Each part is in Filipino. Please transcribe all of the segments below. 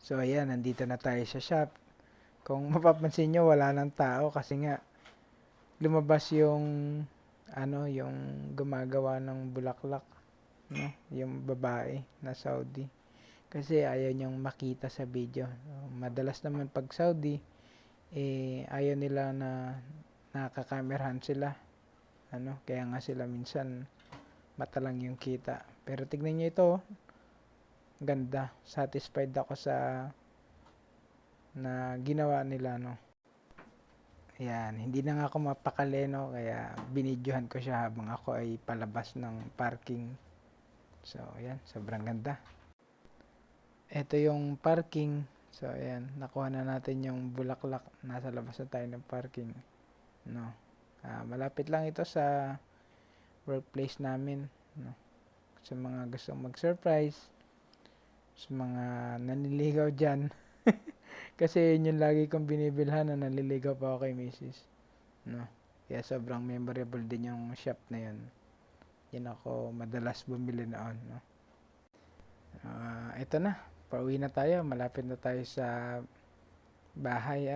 So ayan, nandito na tayo sa shop. Kung mapapansin nyo, wala nang tao kasi nga lumabas yung yung gumagawa ng bulaklak, no? Yung babae na Saudi. Kasi ayaw niyang makita sa video. Madalas naman pag Saudi, ayaw nila na nakakamerahan sila. Kaya nga sila minsan mata lang yung kita. Pero tignan niyo ito, oh. Ganda. Satisfied ako sa na ginawa nila, no. Ayan, hindi na nga ako mapakali, no, kaya binidyohan ko siya habang ako ay palabas ng parking. So, ayan, sobrang ganda. Ito yung parking. So, ayan, nakuha na natin yung bulaklak. Nasa labas na tayo ng parking, no. Malapit lang ito sa workplace namin, no. Sa mga gustong mag-surprise, sa mga nanliligaw dyan. Kasi yun yung lagi kong binibilhan na naliligaw pa ako kay Mrs. No? Kaya sobrang memorable din yung shop na yun. Yan ako madalas bumili noon. No? Ito na. Pauwi na tayo. Malapit na tayo sa bahay.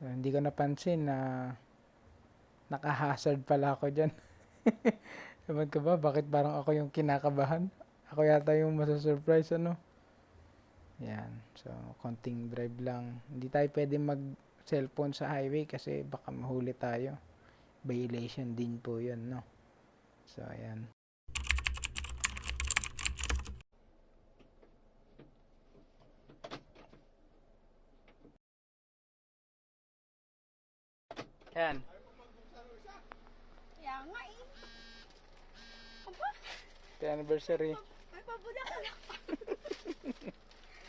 Hindi ko napansin na naka-hazard pala ako dyan. Sabi ko ba, bakit parang ako yung kinakabahan? Ako yata yung masasurprise, Yan. So, konting drive lang. Hindi tayo pwede mag-cellphone sa highway kasi baka mahuli tayo. Violation din po yun, no? So, ayan. Yan. Kaya nga eh. Aba, The anniversary. may pabulaklak pa.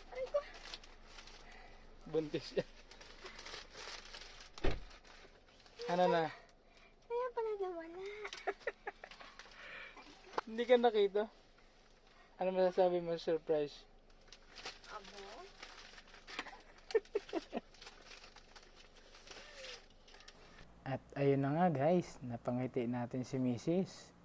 Aray ko. Buntis yan. Ano na? Kaya pala nawala. Hindi ka nakita? Ano masasabi mo sa surprise? Abo? At ayun na nga guys, napangiti natin si Mrs.